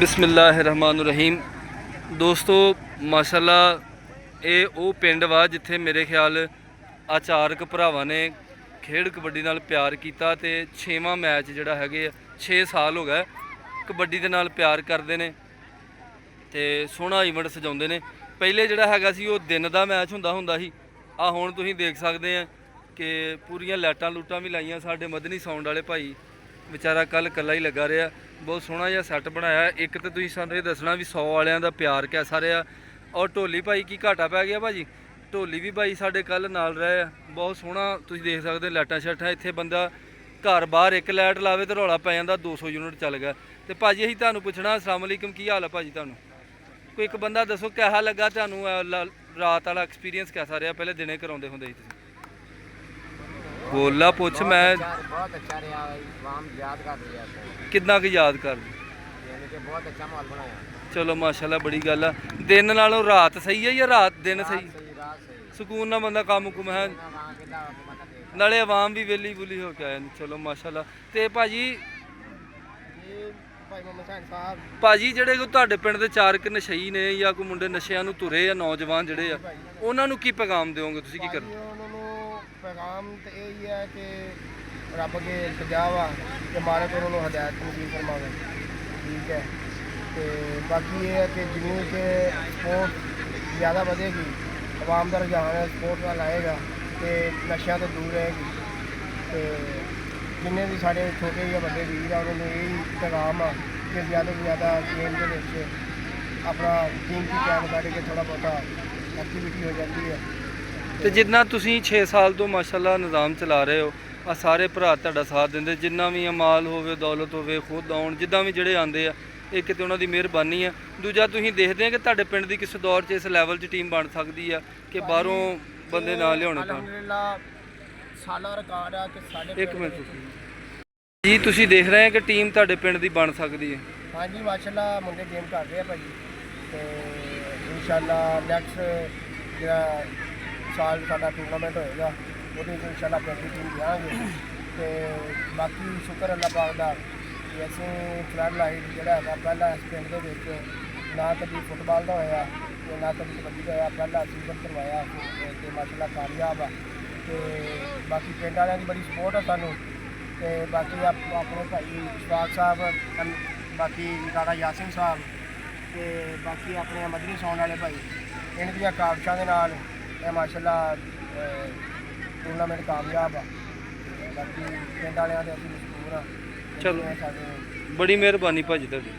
ਬਿਸਮਿਲ੍ਲਾਹਿਰਰਹਿਮਾਨਿਰਰਹੀਮ। ਦੋਸਤੋ ਮਾਸ਼ਾਅੱਲਾ ਇਹ ਉਹ ਪਿੰਡ ਵਾ ਜਿੱਥੇ ਮੇਰੇ ਖਿਆਲ ਆਚਾਰਕ ਭਰਾਵਾਂ ਨੇ ਖੇਡ ਕਬੱਡੀ ਨਾਲ ਪਿਆਰ ਕੀਤਾ ਤੇ 6ਵਾਂ ਮੈਚ ਜਿਹੜਾ ਹੈਗੇ 6 ਸਾਲ ਹੋ ਗਏ ਕਬੱਡੀ ਦੇ ਨਾਲ ਪਿਆਰ ਕਰਦੇ ਨੇ ਤੇ ਸੋਹਣਾ ਇਵੈਂਟ ਸਜਾਉਂਦੇ ਨੇ। ਪਹਿਲੇ ਜਿਹੜਾ ਹੈਗਾ ਸੀ ਉਹ ਦਿਨ ਦਾ ਮੈਚ ਹੁੰਦਾ ਸੀ। ਆ ਹੁਣ ਤੁਸੀਂ ਦੇਖ ਸਕਦੇ ਆ ਕਿ ਪੂਰੀਆਂ ਲਾਈਟਾਂ ਲੂਟਾਂ ਵੀ ਲਾਈਆਂ। ਸਾਡੇ ਮਦਨੀ ਸਾਊਂਡ ਵਾਲੇ ਭਾਈ ਵਿਚਾਰਾ ਕੱਲ ਇਕੱਲਾ ਹੀ ਲੱਗਾ ਰਿਹਾ। ਬਹੁਤ ਸੋਹਣਾ ਜਿਹਾ ਸੈੱਟ ਬਣਾਇਆ। ਇੱਕ ਤਾਂ ਤੁਸੀਂ ਸਾਨੂੰ ਇਹ ਦੱਸਣਾ ਵੀ 100 ਵਾਲਿਆਂ ਦਾ ਪਿਆਰ ਕੈਸਾ ਰਿਹਾ। ਔਰ ਢੋਲੀ ਭਾਈ ਕੀ ਘਾਟਾ ਪੈ ਗਿਆ ਭਾਜੀ? ਢੋਲੀ ਵੀ ਭਾਈ ਸਾਡੇ ਕੱਲ ਨਾਲ ਰਹੇ ਆ। ਬਹੁਤ ਸੋਹਣਾ ਤੁਸੀਂ ਦੇਖ ਸਕਦੇ ਲਾਈਟਾਂ ਸ਼ਾਟਾਂ। ਇੱਥੇ ਬੰਦਾ ਘਰ ਬਾਹਰ ਇੱਕ ਲਾਈਟ ਲਾਵੇ ਤੇ ਰੌਲਾ ਪੈ ਜਾਂਦਾ 200 ਯੂਨਿਟ ਚੱਲ ਗਿਆ। ਤੇ ਭਾਜੀ ਅਸੀਂ ਤੁਹਾਨੂੰ ਪੁੱਛਣਾ ਅਸਲਾਮ ਅਲੈਕੁਮ, ਕੀ ਹਾਲ ਹੈ ਭਾਜੀ? ਤੁਹਾਨੂੰ ਕੋਈ ਇੱਕ ਬੰਦਾ ਦੱਸੋ ਕਿਹਾ ਲੱਗਾ ਤੁਹਾਨੂੰ ਰਾਤ ਵਾਲਾ ਐਕਸਪੀਰੀਅੰਸ ਕੈਸਾ ਰਿਹਾ? ਪਹਿਲੇ ਦਿਨੇ ਕਰਾਉਂਦੇ ਹੁੰਦੇ ਸੀ ਤੁਸੀਂ? ਬੋਲਾ ਪੁੱਛ। ਮੈਂ बहुत अच्छा रहा, आवाम याद कर लिया ਕਿੰਨਾ ਕੁ ਯਾਦ ਕਰ यानी कि बहुत अच्छा माहौल बनाया। ਚਲੋ ਮਾਸ਼ਾਅੱਲਾ ਬੜੀ ਗੱਲ ਆ। ਦਿਨ ਨਾਲੋਂ ਰਾਤ ਸਹੀ ਹੈ ਜਾਂ ਰਾਤ ਦਿਨ ਸਹੀ? सही रात सही ਸਕੂਨ ਨਾਲ ਬੰਦਾ ਕੰਮ ਕੁਮ ਹੈ, वहाँ के दा मत देख ਨਾਲੇ ਆਵਾਮ ਵੀ ਵਿਹਲੀ ਬੁਲੀ ਹੋ ਕੇ ਆਏ ਨੇ। ਚਲੋ ਮਾਸ਼ਾਅੱਲਾ। ਤੇ ਭਾਜੀ ये भाई मोहम्मद हुसैन साहब ਭਾਜੀ ਜਿਹੜੇ ਕੋ ਤੁਹਾਡੇ ਪਿੰਡ ਦੇ ਚਾਰਕ ਨਸ਼ਈ ਨੇ ਜਾਂ ਕੋਈ ਮੁੰਡੇ ਨਸ਼ਿਆਂ ਨੂੰ ਤੁਰੇ ਆ ਨੌਜਵਾਨ ਜਿਹੜੇ ਆ, ਉਹਨਾਂ ਨੂੰ ਕੀ ਪੈਗਾਮ ਦਿਓਗੇ ਤੁਸੀਂ? ਕੀ ਕਰਨਾ? ਉਹਨਾਂ ਨੂੰ ਪੈਗਾਮ ਤੇ ਇਹ ਹੀ ਹੈ ਕਿ ਰੱਬ ਅੱਗੇ ਇਲਤਜਾ ਵਾ ਕਿ ਮਾਲਕ ਉਹਨਾਂ ਨੂੰ ਹਦਾਇਤ ਨਸੀਬ ਫਰਮਾਵੇ। ਠੀਕ ਹੈ। ਤੇ ਬਾਕੀ ਇਹ ਹੈ ਕਿ ਜਿੰਨੀ ਕਿ ਸਪੋਰਟ ਜ਼ਿਆਦਾ ਵਧੇਗੀ, ਆਵਾਮ ਦਾ ਰੁਝਾਨ ਸਪੋਰਟ ਵੱਲ ਆਏਗਾ ਤੇ ਨਸ਼ਿਆਂ ਤੋਂ ਦੂਰ ਰਹੇਗੀ। ਤੇ ਜਿੰਨੇ ਵੀ ਸਾਡੇ ਛੋਟੇ ਜਿਹੇ ਵੱਡੇ ਵੀਰ ਆ ਉਹਨਾਂ ਨੂੰ ਇਹ ਪੈਗਾਮ ਆ ਕਿ ਜ਼ਿਆਦਾ ਤੋਂ ਜ਼ਿਆਦਾ ਗੇਮ ਦੇ ਵਿੱਚ ਆਪਣਾ ਕੀਮਤੀ ਟਾਈਮ ਕੱਢ ਕੇ ਥੋੜ੍ਹਾ ਬਹੁਤਾ ਐਕਟੀਵਿਟੀ ਹੋ ਜਾਂਦੀ ਹੈ। ਤੇ ਜਿੰਨਾ ਤੁਸੀਂ 6 ਸਾਲ ਤੋਂ ਮਾਸ਼ਾਅੱਲਾ ਨਿਜ਼ਾਮ ਚਲਾ ਰਹੇ ਹੋ, ਆ ਸਾਰੇ ਭਰਾ ਤੁਹਾਡਾ ਸਾਥ ਦਿੰਦੇ। ਜਿੰਨਾ ਵੀ ਮਾਲ ਹੋਵੇ, ਦੌਲਤ ਹੋਵੇ, ਖੁਦ ਆਉਣ ਜਿੱਦਾਂ ਵੀ ਜਿਹੜੇ ਆਉਂਦੇ ਆ, ਇਹ ਕਿਤੇ ਉਹਨਾਂ ਦੀ ਮਿਹਰਬਾਨੀ ਆ। ਦੂਜਾ ਤੁਸੀਂ ਦੇਖਦੇ ਆ ਕਿ ਤੁਹਾਡੇ ਪਿੰਡ ਦੀ ਕਿਸ ਦੌਰ 'ਚ ਇਸ ਲੈਵਲ 'ਚ ਟੀਮ ਬਣ ਸਕਦੀ ਆ ਕਿ ਬਾਹਰੋਂ ਬੰਦੇ ਨਾ ਲਿਆਉਣੇ ਪੈਣ? ਅਲਹਮਦੁਲਿਲਾ ਸਾਡਾ ਰਿਕਾਰਡ ਆ ਕਿ ਸਾਡੇ ਇੱਕ ਮਿੰਟ ਜੀ, ਤੁਸੀਂ ਦੇਖ ਰਹੇ ਆ ਕਿ ਟੀਮ ਤੁਹਾਡੇ ਪਿੰਡ ਦੀ ਬਣ ਸਕਦੀ ਹੈ? ਹਾਂਜੀ ਮਾਸ਼ਾਅੱਲਾ ਮੁੰਡੇ ਗੇਮ ਕਰ ਰਹੇ ਆ ਭਾਜੀ। ਤੇ ਇਨਸ਼ਾਅੱਲਾ ਨੈਕਸਟ ਜਿਹੜਾ ਸਾਲ ਸਾਡਾ ਟੂਰਨਾਮੈਂਟ ਹੋਏਗਾ ਉਹਦੇ ਵਿੱਚ ਇਨਸ਼ਾਅੱਲਾ ਪਿੰਡ ਦੀ ਟੀਮ ਲਿਆਂਗੇ। ਤੇ ਬਾਕੀ ਸ਼ੁਕਰ ਅੱਲਾਹ ਪਾਕ ਦਾ ਕਿ ਅਸੀਂ ਫਲੱਡ ਲਾਈਟ ਜਿਹੜਾ ਹੈਗਾ ਪਹਿਲਾਂ ਇਸ ਪਿੰਡ ਦੇ ਵਿੱਚ ਨਾ ਕਦੀ ਫੁੱਟਬਾਲ ਦਾ ਹੋਇਆ ਤੇ ਨਾ ਕਦੀ ਕਬੱਡੀ ਦਾ ਹੋਇਆ। ਪਹਿਲਾਂ ਸੀਜ਼ਨ ਕਰਵਾਇਆ ਤੇ ਮਾਸ਼ਾਅੱਲਾ ਕਾਮਯਾਬ ਆ। ਤੇ ਬਾਕੀ ਪਿੰਡ ਵਾਲਿਆਂ ਦੀ ਬੜੀ ਸਪੋਰਟ ਆ ਸਾਨੂੰ। ਤੇ ਬਾਕੀ ਆਪਣੇ ਭਾਈ ਇਸ਼ਫਾਕ ਸਾਹਿਬ, ਬਾਕੀ ਰਾਣਾ ਯਾਸਿਨ ਸਾਹਿਬ ਤੇ ਬਾਕੀ ਆਪਣੇ ਮਦਨੀ ਸਾਊਂਡ ਵਾਲੇ ਭਾਈ, ਇਹਨਾਂ ਦੀਆਂ ਕਾਬਸ਼ਾਂ ਦੇ ਨਾਲ ਇਹ ਮਾਸ਼ਾਅੱਲਾ ਟੂਰਨਾਮੈਂਟ ਕਾਮਯਾਬ ਆ। ਬਾਕੀ ਪਿੰਡ ਵਾਲਿਆਂ ਦੇ ਅਸੀਂ ਮਸ਼ਹੂਰ ਆ। ਚਲੋ ਸਾਡੇ ਬੜੀ ਮਿਹਰਬਾਨੀ ਭਾਜੀ ਤੁਹਾਡੀ।